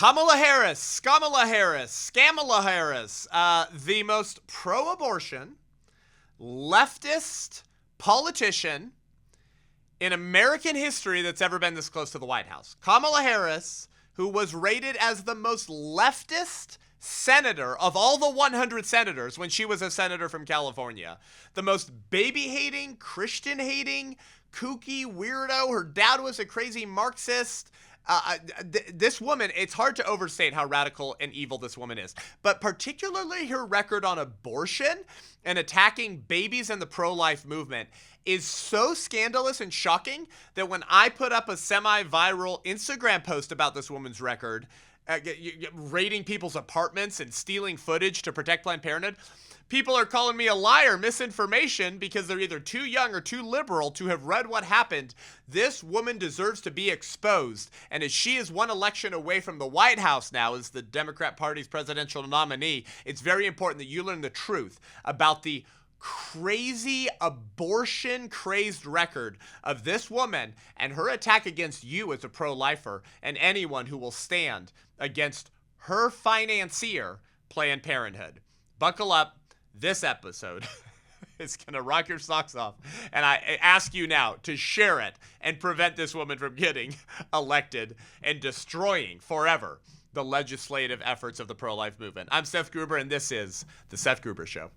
Kamala Harris, Scamala Harris, the most pro-abortion, leftist politician in American history that's ever been this close to the White House. Kamala Harris, who was rated as the most leftist senator of all the 100 senators when she was a senator from California. The most baby-hating, Christian-hating, kooky weirdo. Her dad was a crazy Marxist. This woman, it's hard to overstate how radical and evil this woman is, but particularly her record on abortion and attacking babies and the pro-life movement is so scandalous and shocking that when I put up a semi-viral Instagram post about this woman's record, raiding people's apartments and stealing footage to protect Planned Parenthood, people are calling me a liar, misinformation, because they're either too young or too liberal to have read what happened. This woman deserves to be exposed. And as she is one election away from the White House now as the Democrat Party's presidential nominee, it's very important that you learn the truth about the crazy abortion-crazed record of this woman and her attack against you as a pro-lifer and anyone who will stand against her financier, Planned Parenthood. Buckle up. This episode is going to rock your socks off. And I ask you now to share it and prevent this woman from getting elected and destroying forever the legislative efforts of the pro-life movement. I'm Seth Gruber, and this is The Seth Gruber Show.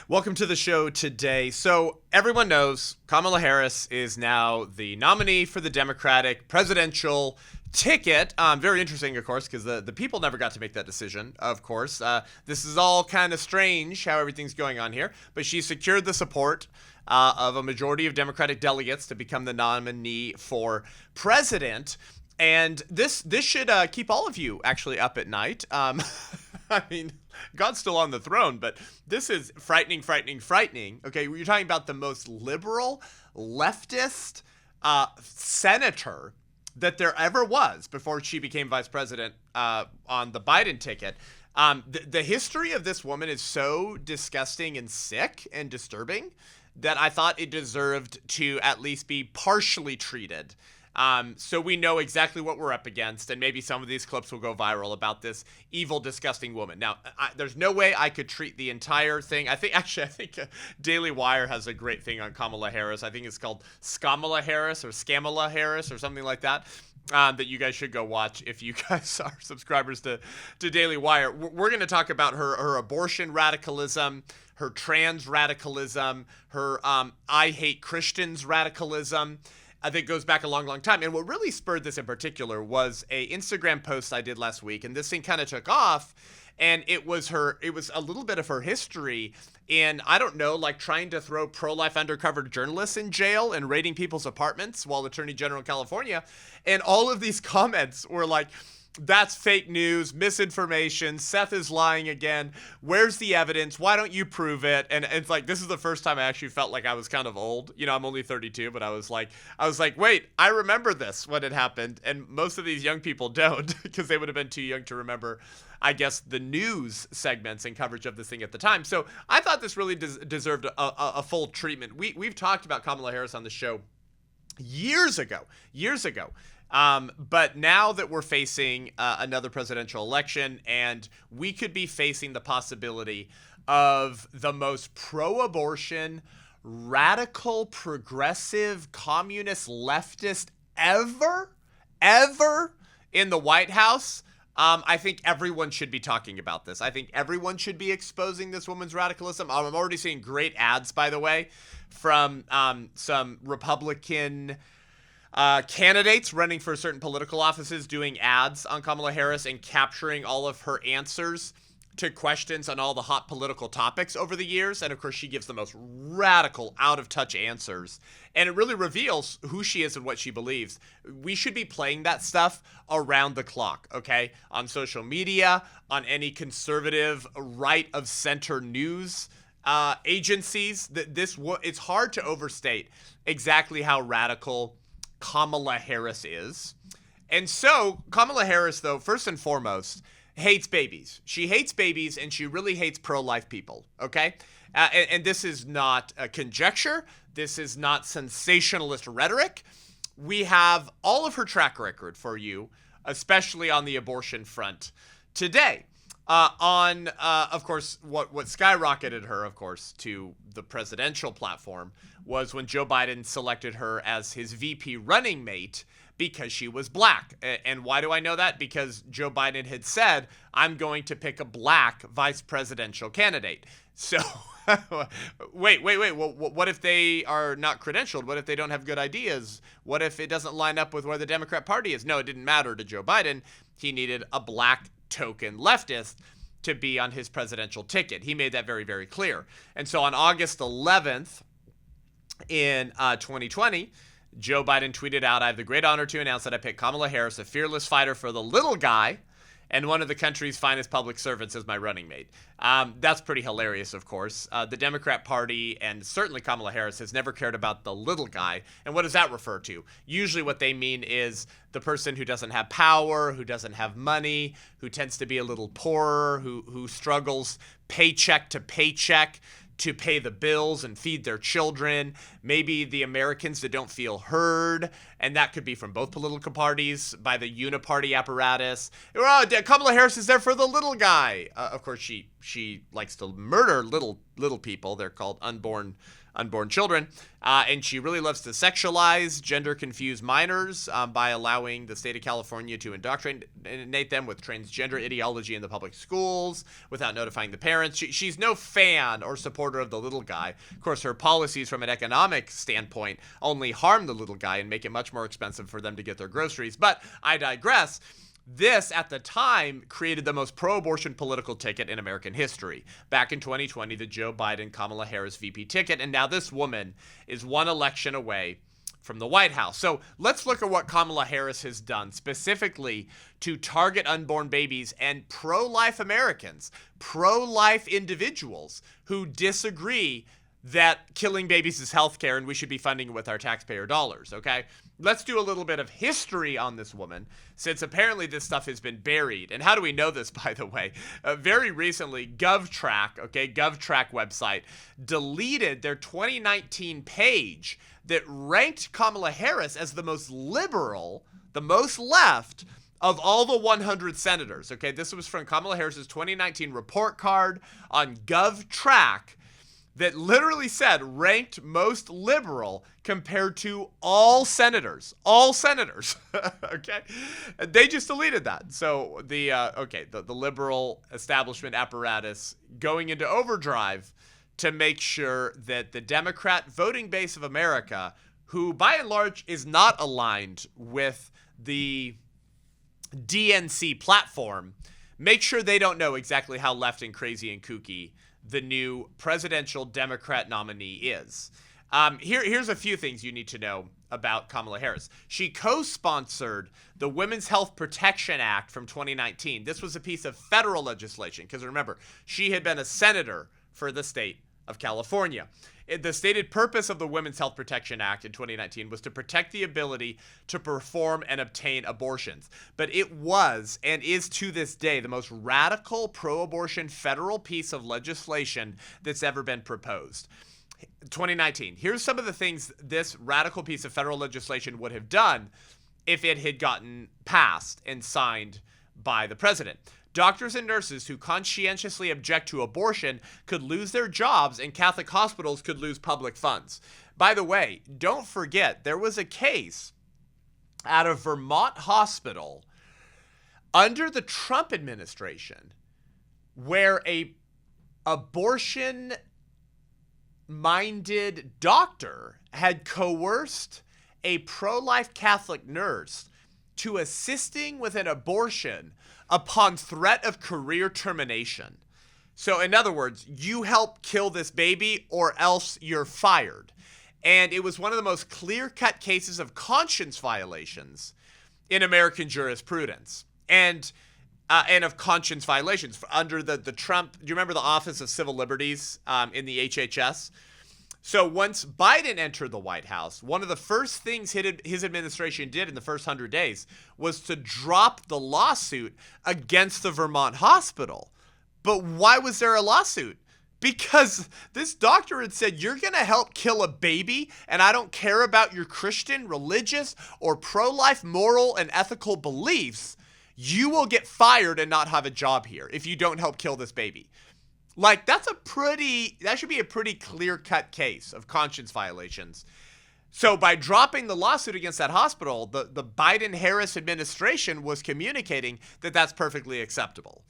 Welcome to the show today. So everyone knows Kamala Harris is now the nominee for the Democratic presidential ticket. Very interesting, of course, because the people never got to make that decision, of course. This is all kind of strange how everything's going on here. But she secured the support of a majority of Democratic delegates to become the nominee for president. And this should keep all of you actually up at night. I mean, God's still on the throne, but this is frightening. Okay, you're talking about the most liberal, leftist senator that there ever was before she became vice president on the Biden ticket. The history of this woman is so disgusting and sick and disturbing that I thought it deserved to at least be partially treated. So we know exactly what we're up against, and maybe some of these clips will go viral about this evil, disgusting woman. Now, there's no way I could treat the entire thing. I think Daily Wire has a great thing on Kamala Harris. I think it's called Scamala Harris or something like that. That you guys should go watch if you guys are subscribers to Daily Wire. We're going to talk about her abortion radicalism, her trans radicalism, her I hate Christians radicalism. I think goes back a long, long time. And what really spurred this in particular was a Instagram post I did last week. And this thing kind of took off. And it was a little bit of her history in, I don't know, like trying to throw pro-life undercover journalists in jail and raiding people's apartments while Attorney General in California. And all of these comments were like, that's fake news, misinformation, Seth is lying again, where's the evidence, why don't you prove it? And it's like, this is the first time I actually felt like I was kind of old. You know, I'm only 32, but I was like, wait, I remember this when it happened. And most of these young people don't, because they would have been too young to remember, I guess, the news segments and coverage of this thing at the time. So I thought this really deserved a full treatment. We've talked about Kamala Harris on the show years ago. But now that we're facing another presidential election, and we could be facing the possibility of the most pro-abortion, radical, progressive, communist, leftist ever in the White House, I think everyone should be talking about this. I think everyone should be exposing this woman's radicalism. I'm already seeing great ads, by the way, from some Republican candidates running for certain political offices doing ads on Kamala Harris and capturing all of her answers to questions on all the hot political topics over the years. And of course, she gives the most radical, out-of-touch answers. And it really reveals who she is and what she believes. We should be playing that stuff around the clock, okay? On social media, on any conservative, right-of-center news agencies. It's hard to overstate exactly how radical Kamala Harris is. And so Kamala Harris, though, first and foremost, hates babies. She hates babies, and she really hates pro-life people, okay? And this is not a conjecture. This is not sensationalist rhetoric. We have all of her track record for you, especially on the abortion front today. Of course, what skyrocketed her, of course, to the presidential platform was when Joe Biden selected her as his VP running mate because she was black. And why do I know that? Because Joe Biden had said, I'm going to pick a black vice presidential candidate. So wait. Well, what if they are not credentialed? What if they don't have good ideas? What if it doesn't line up with where the Democrat Party is? No, it didn't matter to Joe Biden. He needed a black token leftist to be on his presidential ticket. He made that very, very clear. And so on August 11th in 2020, Joe Biden tweeted out, I have the great honor to announce that I picked Kamala Harris, a fearless fighter for the little guy and one of the country's finest public servants, as my running mate. That's pretty hilarious, of course. The Democrat Party, and certainly Kamala Harris, has never cared about the little guy. And what does that refer to? Usually what they mean is the person who doesn't have power, who doesn't have money, who tends to be a little poorer, who struggles paycheck to paycheck to pay the bills and feed their children, maybe the Americans that don't feel heard, and that could be from both political parties, by the uniparty apparatus. Oh, Kamala Harris is there for the little guy. Of course, she likes to murder little people. They're called unborn children, and she really loves to sexualize gender-confused minors by allowing the state of California to indoctrinate them with transgender ideology in the public schools without notifying the parents. She's no fan or supporter of the little guy. Of course, her policies from an economic standpoint only harm the little guy and make it much more expensive for them to get their groceries. But I digress. This, at the time, created the most pro-abortion political ticket in American history. Back in 2020, the Joe Biden-Kamala Harris VP ticket, and now this woman is one election away from the White House. So let's look at what Kamala Harris has done specifically to target unborn babies and pro-life Americans, pro-life individuals who disagree that killing babies is healthcare and we should be funding it with our taxpayer dollars, okay? Let's do a little bit of history on this woman, since apparently this stuff has been buried. And how do we know this, by the way? Very recently, GovTrack website, deleted their 2019 page that ranked Kamala Harris as the most liberal, the most left of all the 100 senators, okay? This was from Kamala Harris's 2019 report card on GovTrack, that literally said ranked most liberal compared to all senators, okay? They just deleted that. So the liberal establishment apparatus going into overdrive to make sure that the Democrat voting base of America, who by and large is not aligned with the DNC platform, make sure they don't know exactly how left and crazy and kooky the new presidential Democrat nominee is. Here's a few things you need to know about Kamala Harris. She co-sponsored the Women's Health Protection Act from 2019. This was a piece of federal legislation, because remember, she had been a senator for the state of California. The stated purpose of the Women's Health Protection Act in 2019 was to protect the ability to perform and obtain abortions. But it was, and is to this day, the most radical pro-abortion federal piece of legislation that's ever been proposed. 2019. Here's some of the things this radical piece of federal legislation would have done if it had gotten passed and signed by the president. Doctors and nurses who conscientiously object to abortion could lose their jobs, and Catholic hospitals could lose public funds. By the way, don't forget, there was a case out of Vermont Hospital under the Trump administration where a abortion-minded doctor had coerced a pro-life Catholic nurse to assisting with an abortion upon threat of career termination. So in other words, you help kill this baby or else you're fired. And it was one of the most clear-cut cases of conscience violations in American jurisprudence. And of conscience violations under the Trump. Do you remember the Office of Civil Liberties in the HHS? So once Biden entered the White House, one of the first things his administration did in the first 100 days was to drop the lawsuit against the Vermont hospital. But why was there a lawsuit? Because this doctor had said, you're going to help kill a baby, and I don't care about your Christian, religious, or pro-life moral and ethical beliefs. You will get fired and not have a job here if you don't help kill this baby. Like, that should be a pretty clear-cut case of conscience violations. So by dropping the lawsuit against that hospital, the Biden-Harris administration was communicating that that's perfectly acceptable.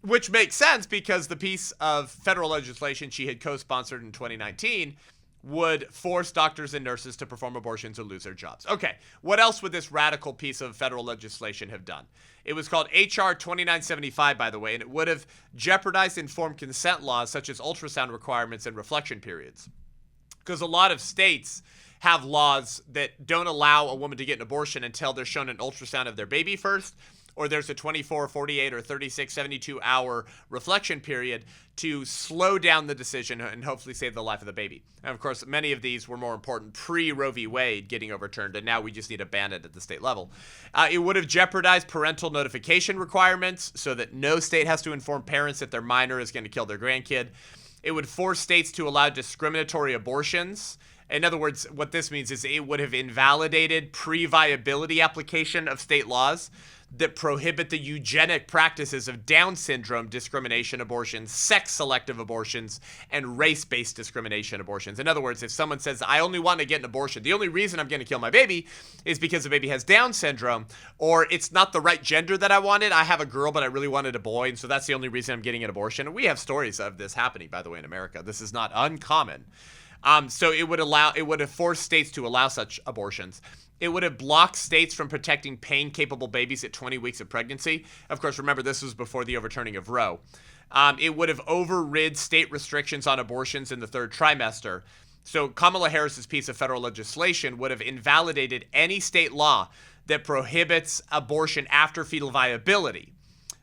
Which makes sense because the piece of federal legislation she had co-sponsored in 2019 would force doctors and nurses to perform abortions or lose their jobs. Okay, what else would this radical piece of federal legislation have done? It was called H.R. 2975, by the way, and it would have jeopardized informed consent laws such as ultrasound requirements and reflection periods. Because a lot of states have laws that don't allow a woman to get an abortion until they're shown an ultrasound of their baby first, or there's a 24, 48, or 36, 72-hour reflection period to slow down the decision and hopefully save the life of the baby. And of course, many of these were more important pre-Roe v. Wade getting overturned, and now we just need to ban it at the state level. It would have jeopardized parental notification requirements so that no state has to inform parents that their minor is going to kill their grandkid. It would force states to allow discriminatory abortions. In other words, what this means is it would have invalidated pre-viability application of state laws that prohibit the eugenic practices of Down syndrome discrimination abortions, sex-selective abortions, and race-based discrimination abortions. In other words, if someone says, I only want to get an abortion, the only reason I'm going to kill my baby is because the baby has Down syndrome, or it's not the right gender that I wanted, I have a girl but I really wanted a boy, and so that's the only reason I'm getting an abortion. And we have stories of this happening, by the way, in America. This is not uncommon. So it would have forced states to allow such abortions. It would have blocked states from protecting pain-capable babies at 20 weeks of pregnancy. Of course, remember, this was before the overturning of Roe. It would have overrid state restrictions on abortions in the third trimester. So Kamala Harris's piece of federal legislation would have invalidated any state law that prohibits abortion after fetal viability.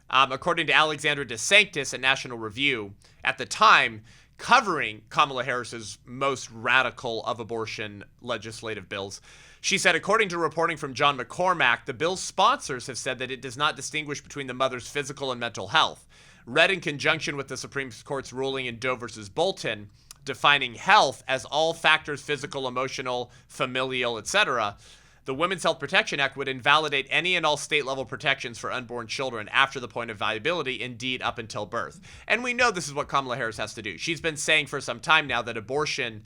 According to Alexandra DeSanctis at National Review, at the time, covering Kamala Harris's most radical of abortion legislative bills, she said, according to reporting from John McCormack, the bill's sponsors have said that it does not distinguish between the mother's physical and mental health. Read in conjunction with the Supreme Court's ruling in Doe versus Bolton, defining health as all factors physical, emotional, familial, etc., the Women's Health Protection Act would invalidate any and all state-level protections for unborn children after the point of viability, indeed up until birth. And we know this is what Kamala Harris has to do. She's been saying for some time now that abortion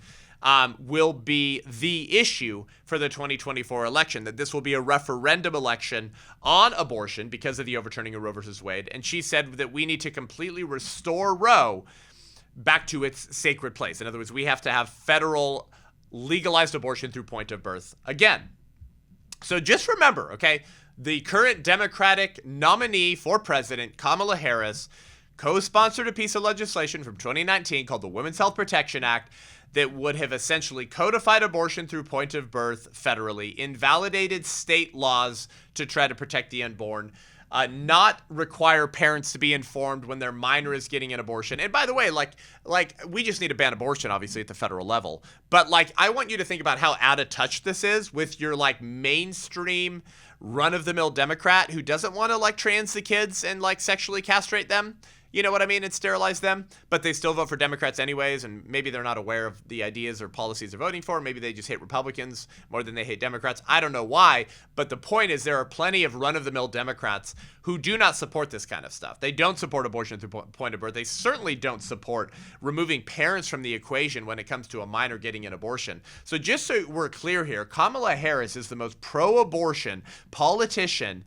will be the issue for the 2024 election, that this will be a referendum election on abortion because of the overturning of Roe versus Wade. And she said that we need to completely restore Roe back to its sacred place. In other words, we have to have federal legalized abortion through point of birth again. So just remember, okay, the current Democratic nominee for president, Kamala Harris, co-sponsored a piece of legislation from 2019 called the Women's Health Protection Act that would have essentially codified abortion through point of birth federally, invalidated state laws to try to protect the unborn, not require parents to be informed when their minor is getting an abortion. And by the way, like we just need to ban abortion, obviously, at the federal level. But I want you to think about how out of touch this is with your mainstream run-of-the-mill Democrat who doesn't want to trans the kids and sexually castrate them. You know what I mean? And sterilize them, but they still vote for Democrats anyways, and maybe they're not aware of the ideas or policies they're voting for. Maybe they just hate Republicans more than they hate Democrats. I don't know why, but the point is there are plenty of run-of-the-mill Democrats who do not support this kind of stuff. They don't support abortion through point of birth. They certainly don't support removing parents from the equation when it comes to a minor getting an abortion. So just so we're clear here, Kamala Harris is the most pro-abortion politician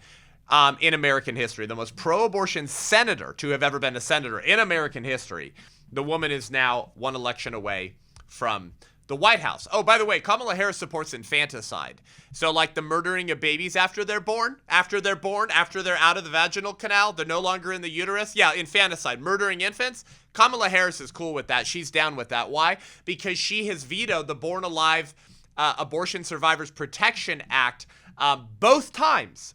in American history, the most pro-abortion senator to have ever been a senator in American history. The woman is now one election away from the White House. Oh, by the way, Kamala Harris supports infanticide. So the murdering of babies after they're out of the vaginal canal, they're no longer in the uterus. Yeah, infanticide, murdering infants. Kamala Harris is cool with that. She's down with that. Why? Because she has vetoed the Born Alive Abortion Survivors Protection Act both times.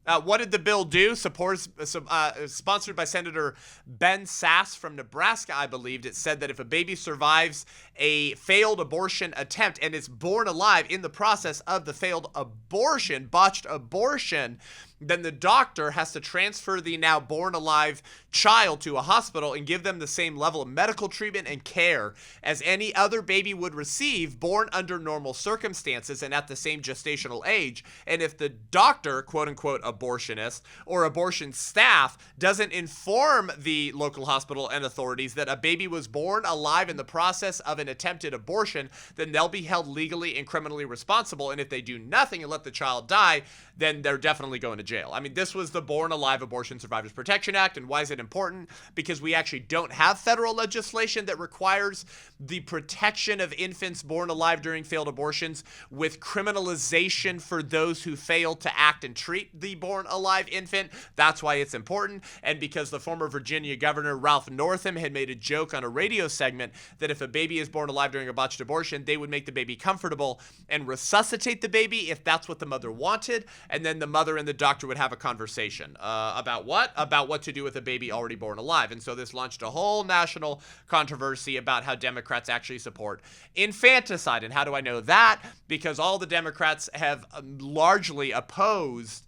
What did the bill do? Sponsored by Senator Ben Sasse from Nebraska, I believe. It said that if a baby survives a failed abortion attempt and is born alive in the process of the failed abortion, botched abortion, then the doctor has to transfer the now born alive child to a hospital and give them the same level of medical treatment and care as any other baby would receive born under normal circumstances and at the same gestational age. And if the doctor, quote unquote, abortionist or abortion staff doesn't inform the local hospital and authorities that a baby was born alive in the process of an attempted abortion, then they'll be held legally and criminally responsible. And if they do nothing and let the child die, then they're definitely going to jail. I mean, this was the Born Alive Abortion Survivors Protection Act. And why is it important? Because we actually don't have federal legislation that requires the protection of infants born alive during failed abortions with criminalization for those who fail to act and treat the born alive infant. That's why it's important. And because the former Virginia Governor Ralph Northam had made a joke on a radio segment that if a baby is born alive during a botched abortion, they would make the baby comfortable and resuscitate the baby if that's what the mother wanted. And then the mother and the doctor would have a conversation about what? About what to do with a baby already born alive. And so this launched a whole national controversy about how Democrats actually support infanticide. And how do I know that? Because all the Democrats have largely opposed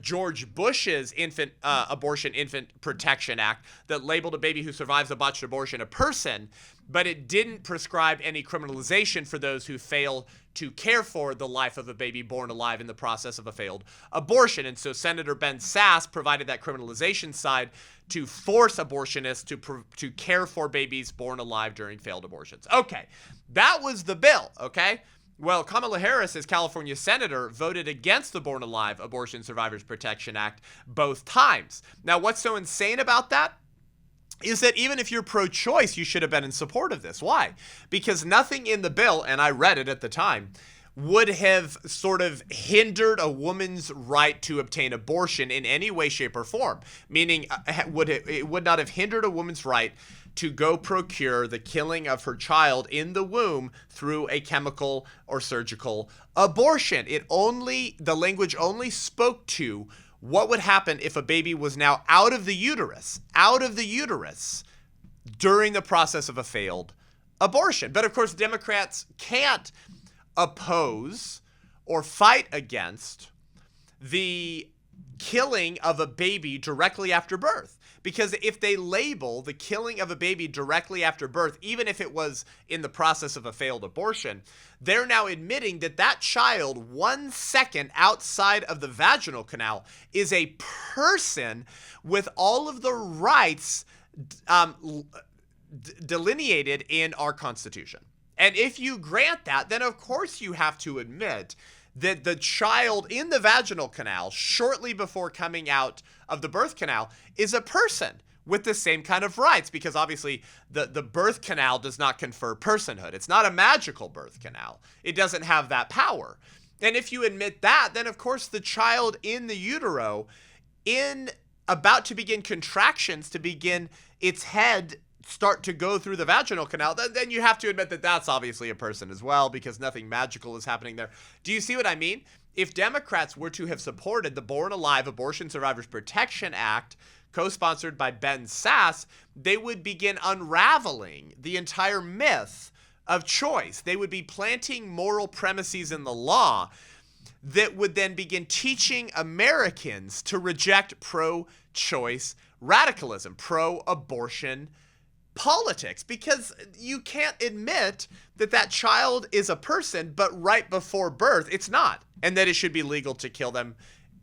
George Bush's Abortion Infant Protection Act that labeled a baby who survives a botched abortion a person, but it didn't prescribe any criminalization for those who fail to care for the life of a baby born alive in the process of a failed abortion. And so Senator Ben Sasse provided that criminalization side to force abortionists to care for babies born alive during failed abortions. Okay, that was the bill, okay? Well, Kamala Harris, as California senator, voted against the Born Alive Abortion Survivors Protection Act both times. Now, what's so insane about that is that even if you're pro-choice, you should have been in support of this. Why? Because nothing in the bill, and I read it at the time, would have sort of hindered a woman's right to obtain abortion in any way, shape, or form. Meaning, it would not have hindered a woman's right to go procure the killing of her child in the womb through a chemical or surgical abortion. The language only spoke to what would happen if a baby was now out of the uterus during the process of a failed abortion. But of course, Democrats can't oppose or fight against the killing of a baby directly after birth. Because if they label the killing of a baby directly after birth, even if it was in the process of a failed abortion, they're now admitting that that child 1 second outside of the vaginal canal is a person with all of the rights delineated in our Constitution. And if you grant that, then of course you have to admit that the child in the vaginal canal shortly before coming out of the birth canal is a person with the same kind of rights, because obviously the birth canal does not confer personhood. It's not a magical birth canal. It doesn't have that power. And if you admit that, then of course the child in the utero, about to begin contractions to begin its head start to go through the vaginal canal, then you have to admit that that's obviously a person as well, because nothing magical is happening there. Do you see what I mean? If Democrats were to have supported the Born Alive Abortion Survivors Protection Act, co-sponsored by Ben Sasse, they would begin unraveling the entire myth of choice. They would be planting moral premises in the law that would then begin teaching Americans to reject pro-choice radicalism, pro-abortion politics, because you can't admit that that child is a person, but right before birth, it's not, and that it should be legal to kill them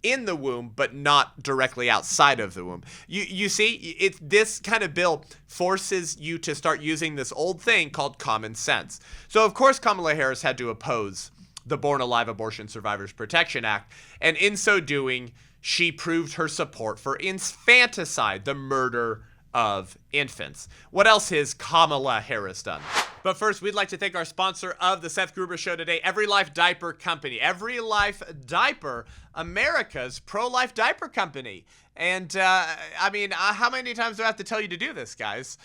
in the womb, but not directly outside of the womb. You see, this kind of bill forces you to start using this old thing called common sense. So, of course, Kamala Harris had to oppose the Born Alive Abortion Survivors Protection Act, and in so doing, she proved her support for infanticide, the murder of infants. What else has Kamala Harris done? But first, we'd like to thank our sponsor of the Seth Gruber Show today, Every Life Diaper Company. Every Life Diaper, America's pro-life diaper company. And, how many times do I have to tell you to do this, guys?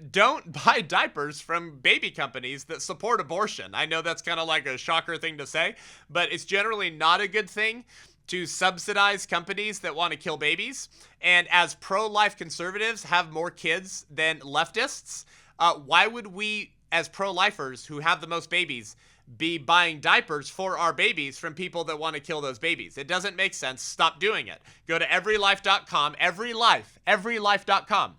Don't buy diapers from baby companies that support abortion. I know that's kind of like a shocker thing to say, but it's generally not a good thing. to subsidize companies that want to kill babies. And as pro-life conservatives have more kids than leftists, why would we, as pro-lifers who have the most babies, be buying diapers for our babies from people that want to kill those babies? It doesn't make sense. Stop doing it. Go to everylife.com, everylife.com.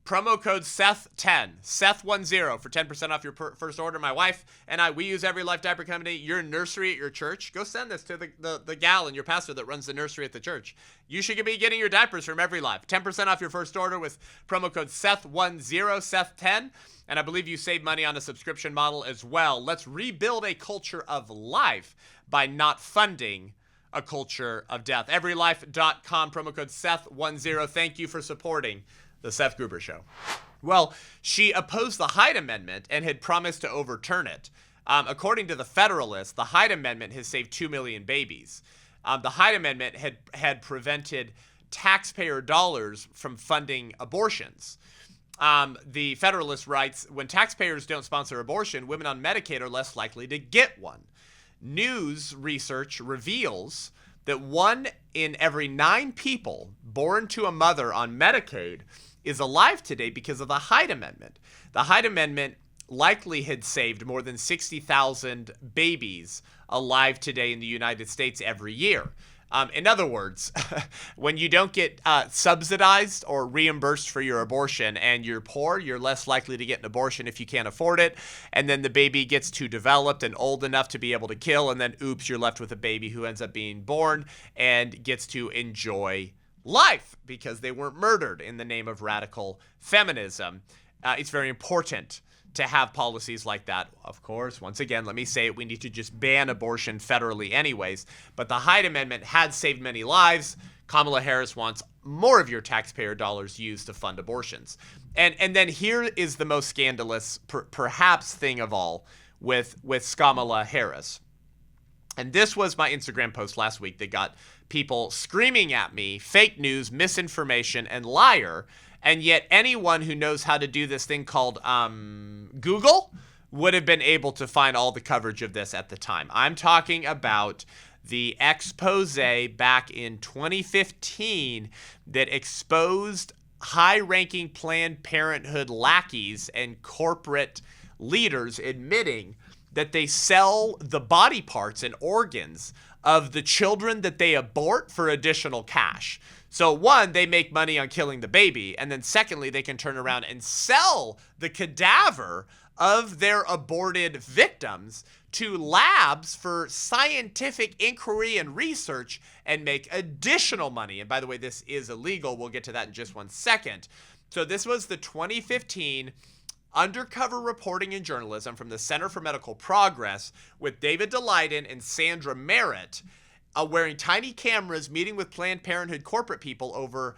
Promo code Seth10, Seth10 for 10% off your first order. My wife and I, we use Every Life Diaper Company. Your nursery at your church, go send this to the gal and your pastor that runs the nursery at the church. You should be getting your diapers from Every Life. 10% off your first order with promo code Seth10, Seth10. And I believe you save money on a subscription model as well. Let's rebuild a culture of life by not funding a culture of death. Everylife.com, promo code Seth10. Thank you for supporting the Seth Gruber Show. Well, she opposed the Hyde Amendment and had promised to overturn it. According to the Federalist, the Hyde Amendment has saved 2 million babies. The Hyde Amendment had prevented taxpayer dollars from funding abortions. The Federalist writes, when taxpayers don't sponsor abortion, women on Medicaid are less likely to get one. News research reveals that 1 in every 9 people born to a mother on Medicaid is alive today because of the Hyde Amendment. The Hyde Amendment likely had saved more than 60,000 babies alive today in the United States every year. In other words, when you don't get subsidized or reimbursed for your abortion and you're poor, you're less likely to get an abortion if you can't afford it. And then the baby gets too developed and old enough to be able to kill. And then, oops, you're left with a baby who ends up being born and gets to enjoy life because they weren't murdered in the name of radical feminism. It's very important to have policies like that. Of course, once again, let me say it, we need to just ban abortion federally anyways. But the Hyde Amendment had saved many lives. Kamala Harris wants more of your taxpayer dollars used to fund abortions. And then here is the most scandalous, perhaps, thing of all with Kamala Harris. And this was my Instagram post last week that got people screaming at me, fake news, misinformation, and liar. And yet anyone who knows how to do this thing called Google would have been able to find all the coverage of this at the time. I'm talking about the expose back in 2015 that exposed high-ranking Planned Parenthood lackeys and corporate leaders admitting that they sell the body parts and organs of the children that they abort for additional cash. So one, they make money on killing the baby, and then secondly, they can turn around and sell the cadaver of their aborted victims to labs for scientific inquiry and research and make additional money. And by the way, this is illegal. We'll get to that in just one second. So this was the 2015 undercover reporting and journalism from the Center for Medical Progress with David DeLayden and Sandra Merritt, wearing tiny cameras, meeting with Planned Parenthood corporate people over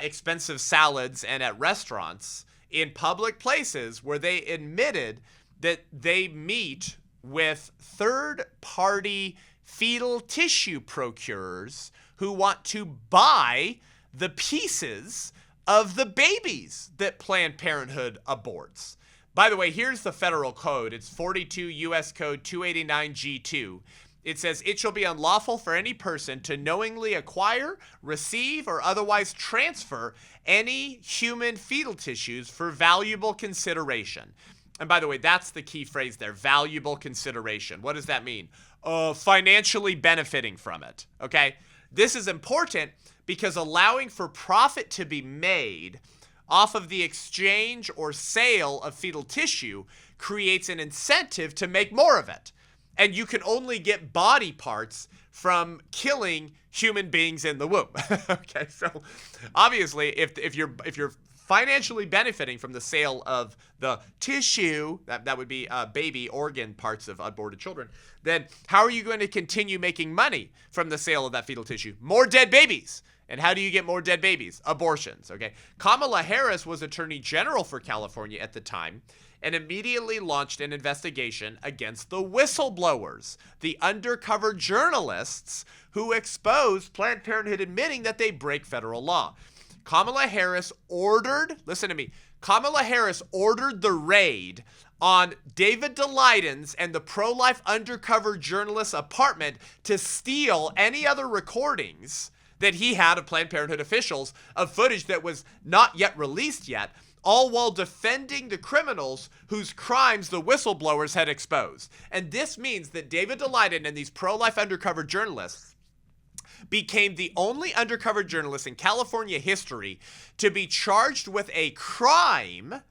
expensive salads and at restaurants in public places where they admitted that they meet with third-party fetal tissue procurers who want to buy the pieces of the babies that Planned Parenthood aborts. By the way, here's the federal code. It's 42 U.S. Code 289G2. It says, it shall be unlawful for any person to knowingly acquire, receive, or otherwise transfer any human fetal tissues for valuable consideration. And by the way, that's the key phrase there, valuable consideration. What does that mean? Financially benefiting from it, okay? This is important because allowing for profit to be made off of the exchange or sale of fetal tissue creates an incentive to make more of it. And you can only get body parts from killing human beings in the womb. Okay, so obviously, if you're financially benefiting from the sale of the tissue, that would be baby organ parts of aborted children, then how are you going to continue making money from the sale of that fetal tissue? More dead babies. And how do you get more dead babies? Abortions, okay? Kamala Harris was Attorney General for California at the time and immediately launched an investigation against the whistleblowers, the undercover journalists who exposed Planned Parenthood admitting that they break federal law. Kamala Harris ordered, listen to me, Kamala Harris ordered the raid on David Daleiden and the pro-life undercover journalist's apartment to steal any other recordings that he had of Planned Parenthood officials of footage that was not yet released yet, all while defending the criminals whose crimes the whistleblowers had exposed. And this means that David Daleiden and these pro-life undercover journalists became the only undercover journalists in California history to be charged with a crime,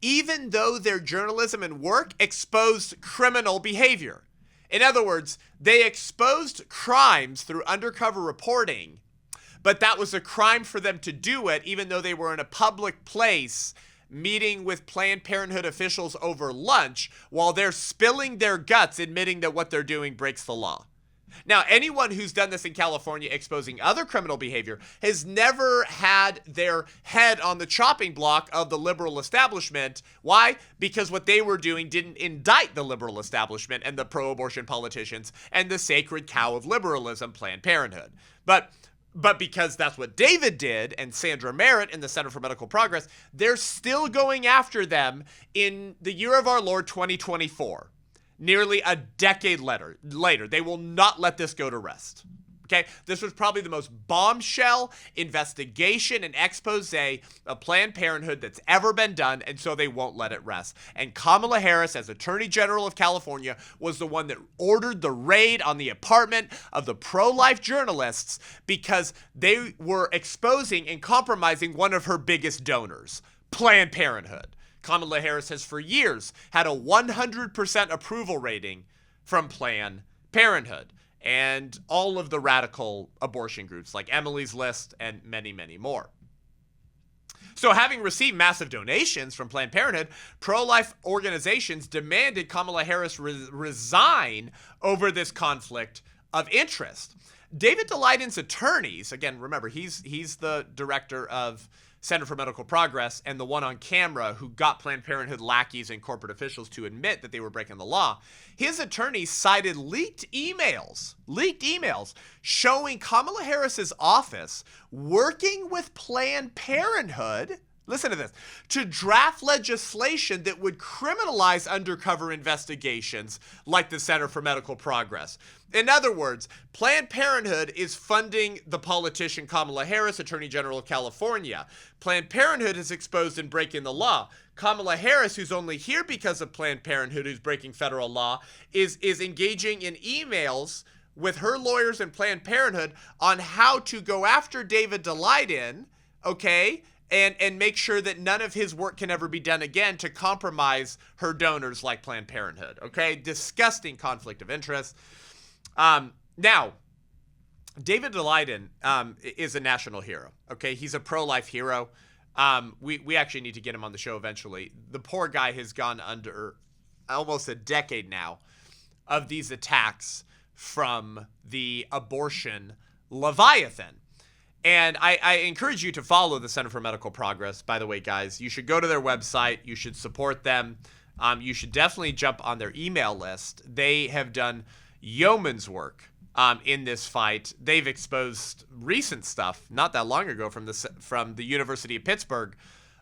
even though their journalism and work exposed criminal behavior. In other words, they exposed crimes through undercover reporting, but that was a crime for them to do it, even though they were in a public place meeting with Planned Parenthood officials over lunch while they're spilling their guts admitting that what they're doing breaks the law. Now, anyone who's done this in California exposing other criminal behavior has never had their head on the chopping block of the liberal establishment. Why? Because what they were doing didn't indict the liberal establishment and the pro-abortion politicians and the sacred cow of liberalism, Planned Parenthood. But because that's what David did and Sandra Merritt in the Center for Medical Progress, they're still going after them in the year of our Lord 2024. Nearly a decade later, they will not let this go to rest. Okay? This was probably the most bombshell investigation and expose of Planned Parenthood that's ever been done, and so they won't let it rest. And Kamala Harris, as Attorney General of California, was the one that ordered the raid on the apartment of the pro-life journalists because they were exposing and compromising one of her biggest donors, Planned Parenthood. Kamala Harris has for years had a 100% approval rating from Planned Parenthood and all of the radical abortion groups like Emily's List and many, many more. So having received massive donations from Planned Parenthood, pro-life organizations demanded Kamala Harris resign over this conflict of interest. David Daleiden's attorneys, again, remember, he's the director of Center for Medical Progress and the one on camera who got Planned Parenthood lackeys and corporate officials to admit that they were breaking the law. His attorneys cited leaked emails showing Kamala Harris's office working with Planned Parenthood, listen to this, to draft legislation that would criminalize undercover investigations like the Center for Medical Progress. In other words, Planned Parenthood is funding the politician Kamala Harris, Attorney General of California. Planned Parenthood is exposed in breaking the law. Kamala Harris, who's only here because of Planned Parenthood, who's breaking federal law, is engaging in emails with her lawyers and Planned Parenthood on how to go after David Daleiden, okay, and make sure that none of his work can ever be done again to compromise her donors like Planned Parenthood, okay? Disgusting conflict of interest. Now, David Daleiden is a national hero, okay? He's a pro-life hero. We actually need to get him on the show eventually. The poor guy has gone under almost a decade now of these attacks from the abortion Leviathan. And I encourage you to follow the Center for Medical Progress. By the way, guys, you should go to their website. You should support them. You should definitely jump on their email list. They have done yeoman's work in this fight. They've exposed recent stuff not that long ago from the University of Pittsburgh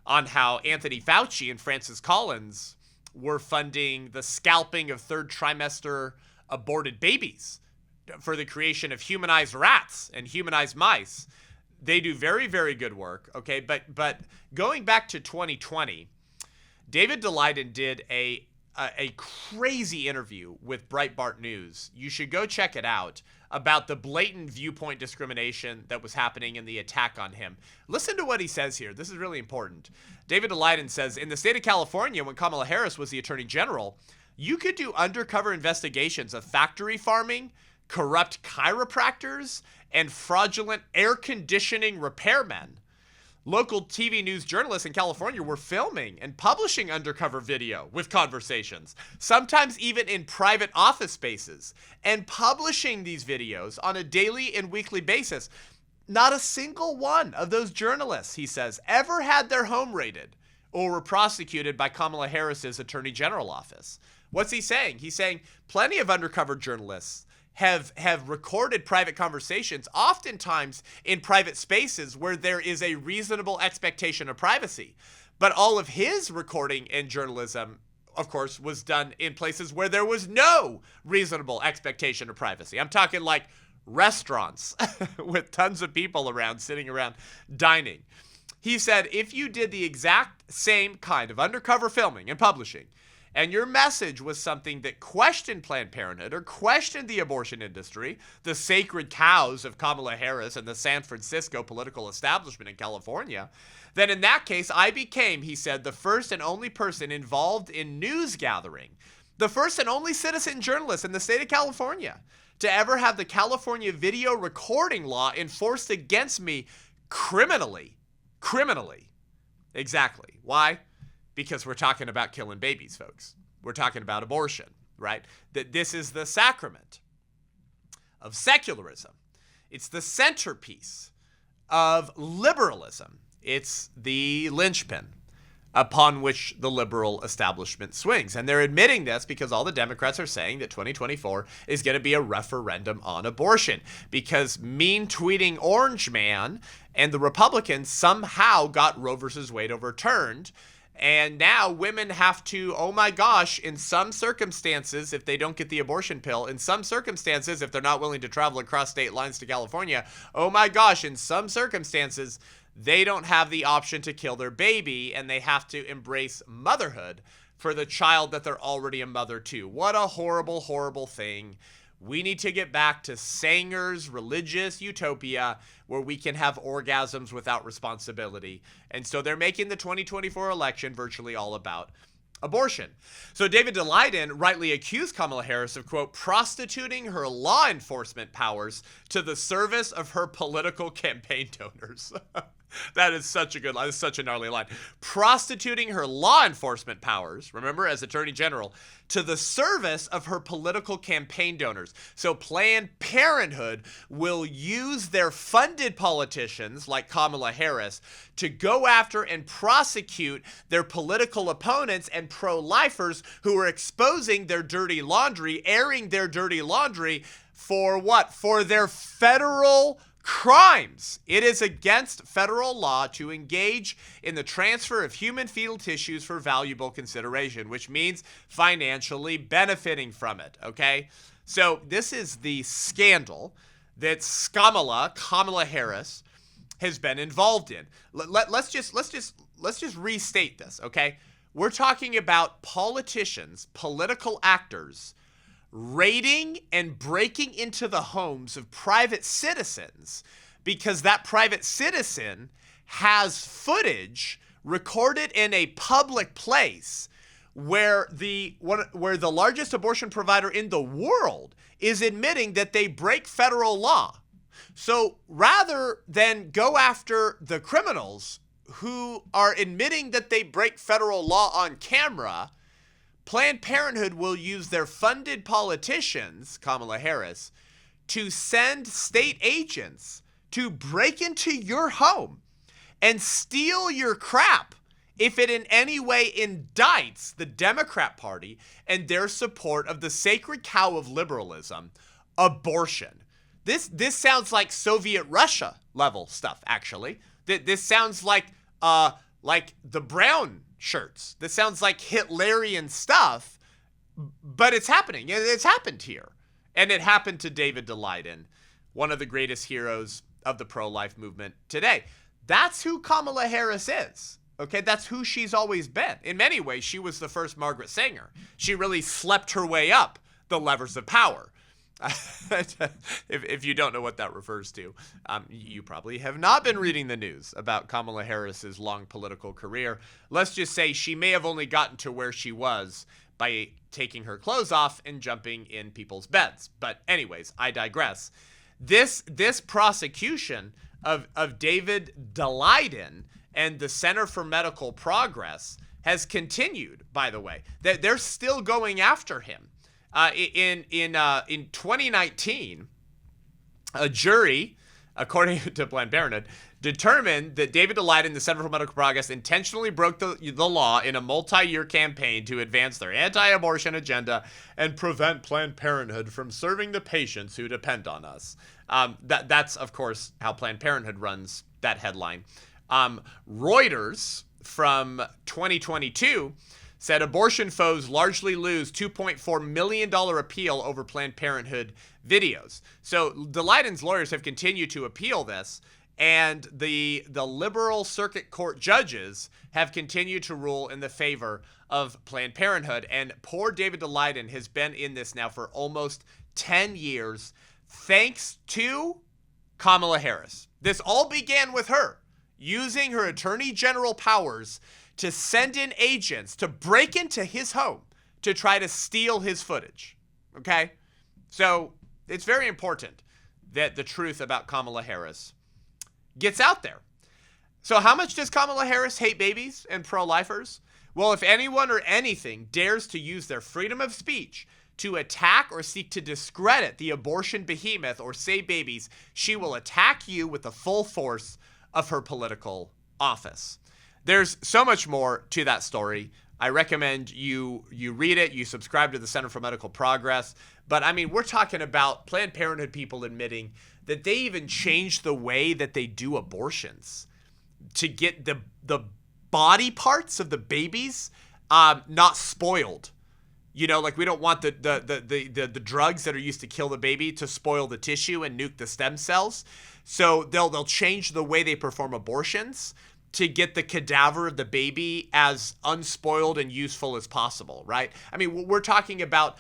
on how Anthony Fauci and Francis Collins were funding the scalping of third trimester aborted babies for the creation of humanized rats and humanized mice. They do very, very good work, okay? But going back to 2020, David Daleiden did a crazy interview with Breitbart News. You should go check it out, about the blatant viewpoint discrimination that was happening in the attack on him. Listen to what he says here. This is really important. David Daleiden says, in the state of California, when Kamala Harris was the attorney general, you could do undercover investigations of factory farming, corrupt chiropractors, and fraudulent air conditioning repairmen. Local TV news journalists in California were filming and publishing undercover video with conversations, sometimes even in private office spaces, and publishing these videos on a daily and weekly basis. Not a single one of those journalists, he says, ever had their home raided or were prosecuted by Kamala Harris's Attorney General office. What's he saying? He's saying plenty of undercover journalists have recorded private conversations, oftentimes in private spaces where there is a reasonable expectation of privacy. But all of his recording and journalism of course, was done in places where there was no reasonable expectation of privacy. I'm talking like restaurants with tons of people around, sitting around, dining. He said, if you did the exact same kind of undercover filming and publishing, and your message was something that questioned Planned Parenthood or questioned the abortion industry, the sacred cows of Kamala Harris and the San Francisco political establishment in California, then in that case, I became, he said, the first and only person involved in news gathering, the first and only citizen journalist in the state of California to ever have the California video recording law enforced against me criminally. Criminally. Exactly. Why? Because we're talking about killing babies, folks. We're talking about abortion, right? That this is the sacrament of secularism. It's the centerpiece of liberalism. It's the linchpin upon which the liberal establishment swings. And they're admitting this because all the Democrats are saying that 2024 is going to be a referendum on abortion because mean tweeting Orange Man and the Republicans somehow got Roe versus Wade overturned. And now women have to, oh my gosh, in some circumstances, if they don't get the abortion pill, in some circumstances, if they're not willing to travel across state lines to California, oh my gosh, in some circumstances, they don't have the option to kill their baby and they have to embrace motherhood for the child that they're already a mother to. What a horrible, horrible thing. We need to get back to Sanger's religious utopia where we can have orgasms without responsibility. And so they're making the 2024 election virtually all about abortion. So David Daleiden rightly accused Kamala Harris of, quote, prostituting her law enforcement powers to the service of her political campaign donors. That is such a good line. That's such a gnarly line. Prostituting her law enforcement powers, remember, as Attorney General, to the service of her political campaign donors. So Planned Parenthood will use their funded politicians, like Kamala Harris, to go after and prosecute their political opponents and pro-lifers who are exposing their dirty laundry, airing their dirty laundry for what? For their federal crimes. It is against federal law to engage in the transfer of human fetal tissues for valuable consideration, which means financially benefiting from it, okay? So this is the scandal that Kamala Harris has been involved in. Let's just restate this, okay? We're talking about politicians, political actors, raiding and breaking into the homes of private citizens because that private citizen has footage recorded in a public place where the largest abortion provider in the world is admitting that they break federal law. So rather than go after the criminals who are admitting that they break federal law on camera, Planned Parenthood will use their funded politicians, Kamala Harris, to send state agents to break into your home and steal your crap if it in any way indicts the Democrat Party and their support of the sacred cow of liberalism, abortion. This sounds like Soviet Russia level stuff, actually. This sounds like the brown shirts. This sounds like Hitlerian stuff, but it's happening. It's happened here. And it happened to David Daleiden, one of the greatest heroes of the pro-life movement today. That's who Kamala Harris is. Okay, that's who she's always been. In many ways, she was the first Margaret Sanger. She really slept her way up the levers of power. If you don't know what that refers to, you probably have not been reading the news about Kamala Harris's long political career. Let's just say she may have only gotten to where she was by taking her clothes off and jumping in people's beds. But anyways, I digress. This prosecution of David Daleiden and the Center for Medical Progress has continued, by the way. They're still going after him. In 2019, a jury, according to Planned Parenthood, determined that David Daleiden, the Center for Medical Progress, intentionally broke the law in a multi-year campaign to advance their anti-abortion agenda and prevent Planned Parenthood from serving the patients who depend on us. That's, of course, how Planned Parenthood runs that headline. Reuters from 2022 said abortion foes largely lose $2.4 million appeal over Planned Parenthood videos. So Daleiden's lawyers have continued to appeal this, and the liberal circuit court judges have continued to rule in the favor of Planned Parenthood. And poor David Daleiden has been in this now for almost 10 years, thanks to Kamala Harris. This all began with her using her attorney general powers to send in agents to break into his home to try to steal his footage. Okay? So it's very important that the truth about Kamala Harris gets out there. So how much does Kamala Harris hate babies and pro-lifers? Well, if anyone or anything dares to use their freedom of speech to attack or seek to discredit the abortion behemoth or save babies, she will attack you with the full force of her political office. There's so much more to that story. I recommend you read it, you subscribe to the Center for Medical Progress. But I mean, we're talking about Planned Parenthood people admitting that they even changed the way that they do abortions to get the body parts of the babies not spoiled. You know, like we don't want the drugs that are used to kill the baby to spoil the tissue and nuke the stem cells. So they'll change the way they perform abortions to get the cadaver of the baby as unspoiled and useful as possible, right? I mean, we're talking about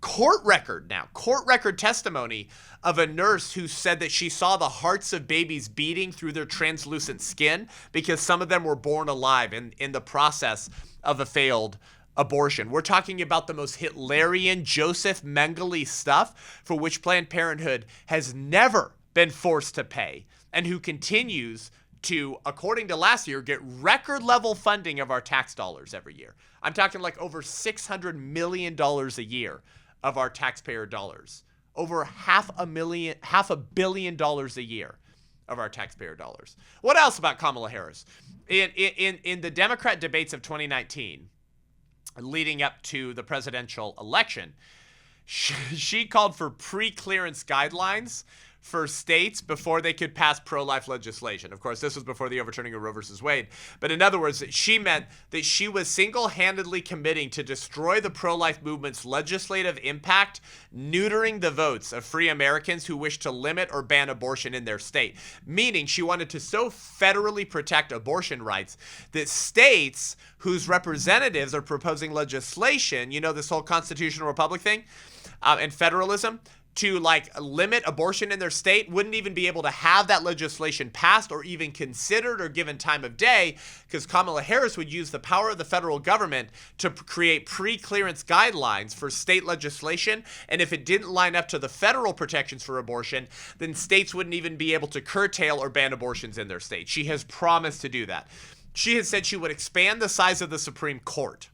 court record testimony of a nurse who said that she saw the hearts of babies beating through their translucent skin because some of them were born alive in the process of a failed abortion. We're talking about the most Hitlerian, Joseph Mengele stuff for which Planned Parenthood has never been forced to pay, and who continues to, according to last year, get record level funding of our tax dollars every year. I'm talking like over $600 million a year of our taxpayer dollars. Over $500 million a year of our taxpayer dollars. What else about Kamala Harris? In the Democrat debates of 2019, leading up to the presidential election, she called for pre-clearance guidelines for states before they could pass pro-life legislation. Of course, this was before the overturning of Roe versus Wade. But in other words, she meant that she was single-handedly committing to destroy the pro-life movement's legislative impact, neutering the votes of free Americans who wish to limit or ban abortion in their state. Meaning she wanted to so federally protect abortion rights that states whose representatives are proposing legislation, you know, this whole constitutional republic thing, and federalism, to like limit abortion in their state, wouldn't even be able to have that legislation passed or even considered or given time of day, because Kamala Harris would use the power of the federal government to create pre-clearance guidelines for state legislation. And if it didn't line up to the federal protections for abortion, then states wouldn't even be able to curtail or ban abortions in their state. She has promised to do that. She has said she would expand the size of the Supreme Court.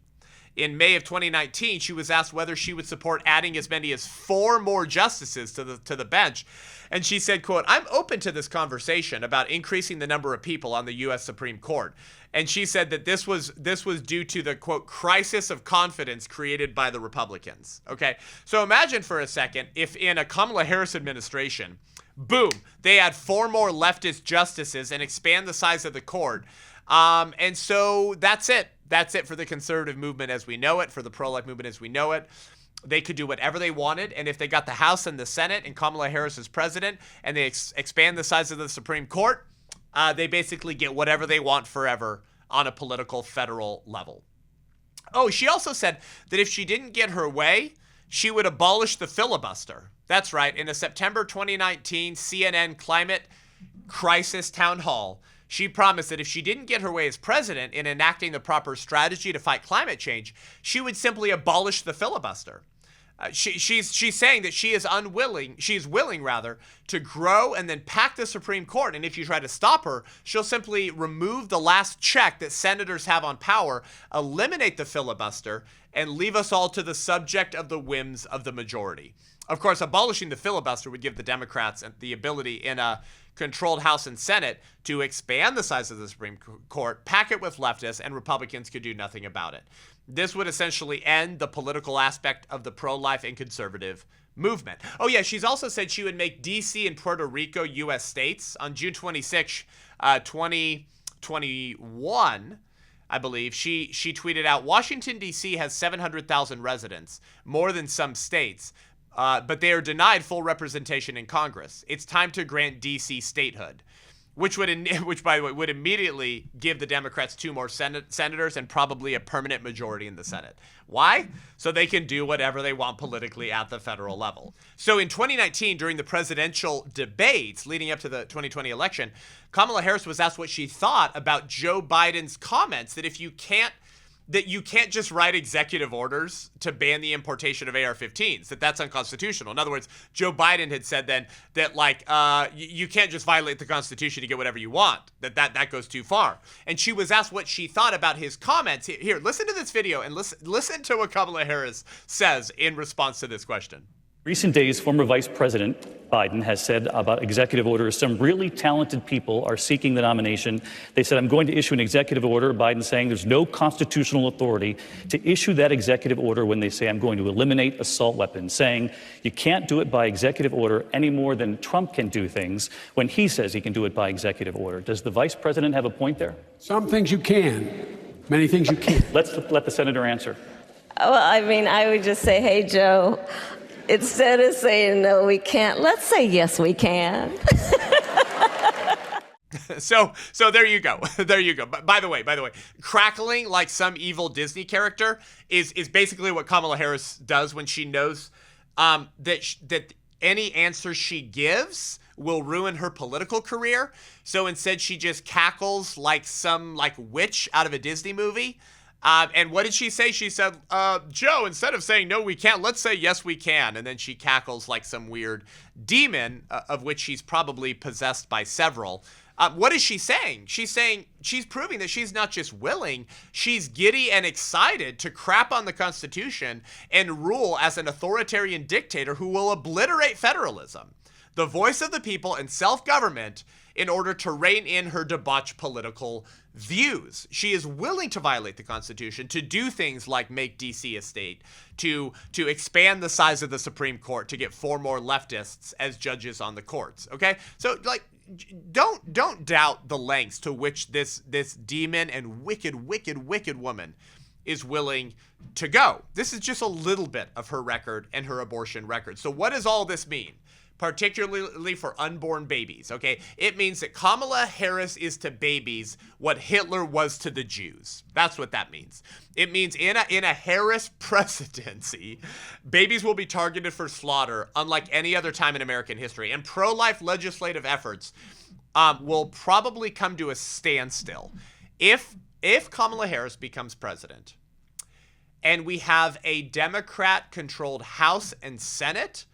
In May of 2019, she was asked whether she would support adding as many as 4 more justices to the bench. And she said, quote, "I'm open to this conversation about increasing the number of people on the U.S. Supreme Court." And she said that this was due to the, quote, crisis of confidence created by the Republicans. Okay, so imagine for a second if in a Kamala Harris administration, boom, they add 4 more leftist justices and expand the size of the court. And so that's it. That's it for the conservative movement as we know it, for the pro-life movement as we know it. They could do whatever they wanted, and if they got the House and the Senate and Kamala Harris is president, and they expand the size of the Supreme Court, they basically get whatever they want forever on a political federal level. Oh, she also said that if she didn't get her way, she would abolish the filibuster. That's right. In a September 2019 CNN climate crisis town hall, she promised that if she didn't get her way as president in enacting the proper strategy to fight climate change, she would simply abolish the filibuster. She's saying that she's willing to grow and then pack the Supreme Court. And if you try to stop her, she'll simply remove the last check that senators have on power, eliminate the filibuster, and leave us all to the subject of the whims of the majority. Of course, abolishing the filibuster would give the Democrats the ability in a controlled House and Senate to expand the size of the Supreme Court, pack it with leftists, and Republicans could do nothing about it. This would essentially end the political aspect of the pro-life and conservative movement. Oh yeah, she's also said she would make D.C. and Puerto Rico U.S. states. On June 26, 2021, I believe, she tweeted out, Washington, D.C. has 700,000 residents, more than some states, but they are denied full representation in Congress. It's time to grant D.C. statehood, which, by the way, would immediately give the Democrats 2 more senators and probably a permanent majority in the Senate. Why? So they can do whatever they want politically at the federal level. So in 2019, during the presidential debates leading up to the 2020 election, Kamala Harris was asked what she thought about Joe Biden's comments that you can't just write executive orders to ban the importation of AR-15s, that's unconstitutional. In other words, Joe Biden had said then that you can't just violate the Constitution to get whatever you want, that goes too far. And she was asked what she thought about his comments. Here, listen to this video and listen to what Kamala Harris says in response to this question. Recent days, former Vice President Biden has said about executive orders, some really talented people are seeking the nomination. They said, I'm going to issue an executive order. Biden saying there's no constitutional authority to issue that executive order when they say I'm going to eliminate assault weapons, saying you can't do it by executive order any more than Trump can do things when he says he can do it by executive order. Does the Vice President have a point there? Some things you can, many things you can't. Let's let the Senator answer. Well, I mean, I would just say, hey, Joe, instead of saying, no, we can't, let's say, yes, we can. So there you go. There you go. By the way, crackling like some evil Disney character is basically what Kamala Harris does when she knows that any answer she gives will ruin her political career. So instead, she just cackles like some witch out of a Disney movie. And what did she say? She said, Joe, instead of saying, no, we can't, let's say, yes, we can. And then she cackles like some weird demon, of which she's probably possessed by several. What is she saying? She's proving that she's not just willing, she's giddy and excited to crap on the Constitution and rule as an authoritarian dictator who will obliterate federalism, the voice of the people, and self-government in order to rein in her debauched political views. She is willing to violate the Constitution, to do things like make D.C. a state, to expand the size of the Supreme Court, to get 4 more leftists as judges on the courts. Okay, so don't doubt the lengths to which this demon and wicked woman is willing to go. This is just a little bit of her record and her abortion record. So what does all this mean? Particularly for unborn babies, okay? It means that Kamala Harris is to babies what Hitler was to the Jews. That's what that means. It means in a Harris presidency, babies will be targeted for slaughter unlike any other time in American history. And pro-life legislative efforts will probably come to a standstill. If Kamala Harris becomes president and we have a Democrat-controlled House and Senate,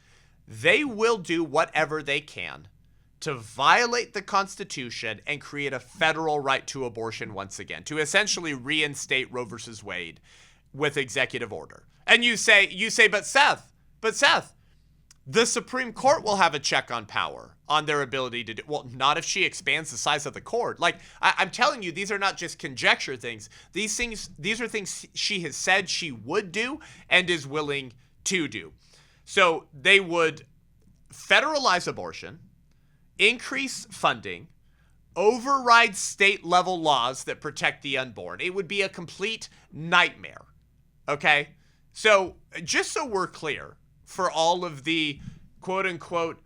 they will do whatever they can to violate the Constitution and create a federal right to abortion once again, to essentially reinstate Roe versus Wade with executive order. And you say, but Seth, the Supreme Court will have a check on power, on their ability to do, well, not if she expands the size of the court. I'm telling you, these are not just conjecture things. These are things she has said she would do and is willing to do. So they would federalize abortion, increase funding, override state-level laws that protect the unborn. It would be a complete nightmare, okay? So just so we're clear, for all of the quote-unquote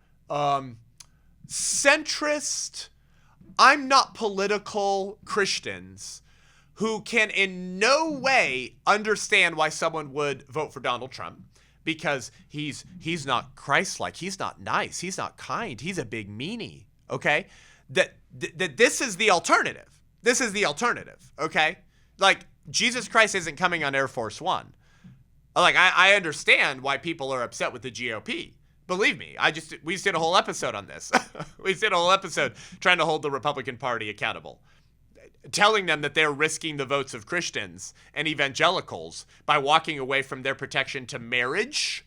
centrist, I'm not political Christians who can in no way understand why someone would vote for Donald Trump, because he's not Christ-like, he's not nice, he's not kind, he's a big meanie, okay? That this is the alternative. This is the alternative, okay? Jesus Christ isn't coming on Air Force One. I understand why people are upset with the GOP. Believe me, we just did a whole episode on this. We did a whole episode trying to hold the Republican Party accountable, telling them that they're risking the votes of Christians and evangelicals by walking away from their protection to marriage,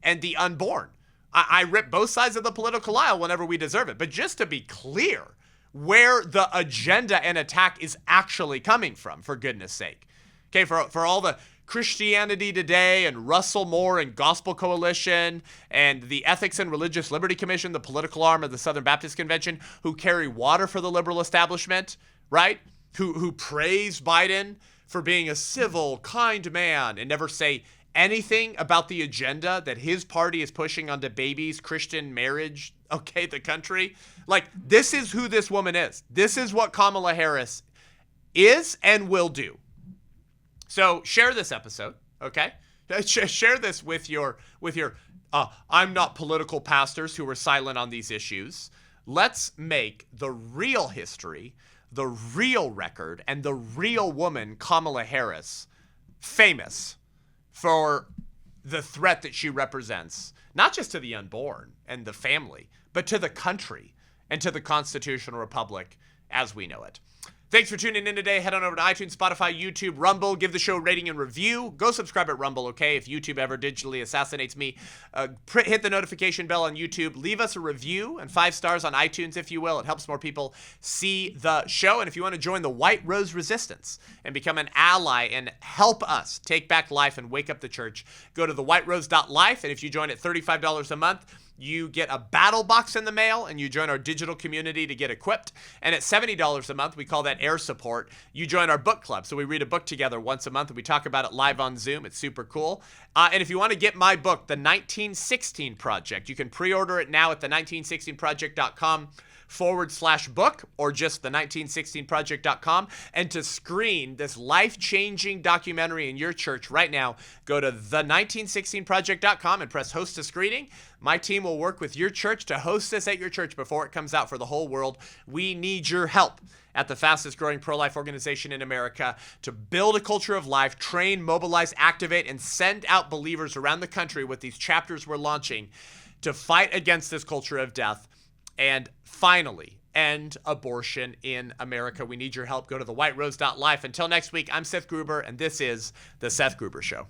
and the unborn. I rip both sides of the political aisle whenever we deserve it. But just to be clear, where the agenda and attack is actually coming from, for goodness sake. Okay, for all the Christianity Today and Russell Moore and Gospel Coalition and the Ethics and Religious Liberty Commission, the political arm of the Southern Baptist Convention, who carry water for the liberal establishment, right? who praise Biden for being a civil, kind man and never say anything about the agenda that his party is pushing onto babies, Christian marriage, the country. Like, this is who this woman is. This is what Kamala Harris is and will do. So share this episode, okay? Share this with your I'm not political pastors who are silent on these issues. Let's make the real history, the real record, and the real woman, Kamala Harris, famous for the threat that she represents, not just to the unborn and the family, but to the country and to the constitutional republic as we know it. Thanks for tuning in today. Head on over to iTunes, Spotify, YouTube, Rumble. Give the show a rating and review. Go subscribe at Rumble, okay? If YouTube ever digitally assassinates me, hit the notification bell on YouTube. Leave us a review and 5 stars on iTunes, if you will. It helps more people see the show. And if you want to join the White Rose Resistance and become an ally and help us take back life and wake up the church, go to thewhiterose.life. And if you join at $35 a month, you get a battle box in the mail, and you join our digital community to get equipped. And at $70 a month, we call that air support, you join our book club. So we read a book together once a month, and we talk about it live on Zoom. It's super cool. And if you want to get my book, The 1916 Project, you can pre-order it now at the1916project.com/book, or just the1916project.com. And to screen this life-changing documentary in your church right now, go to the1916project.com and press host a screening. My team will work with your church to host this at your church before it comes out for the whole world. We need your help at the fastest growing pro-life organization in America to build a culture of life, train, mobilize, activate, and send out believers around the country with these chapters we're launching to fight against this culture of death and finally end abortion in America. We need your help. Go to thewhiterose.life. Until next week, I'm Seth Gruber, and this is The Seth Gruber Show.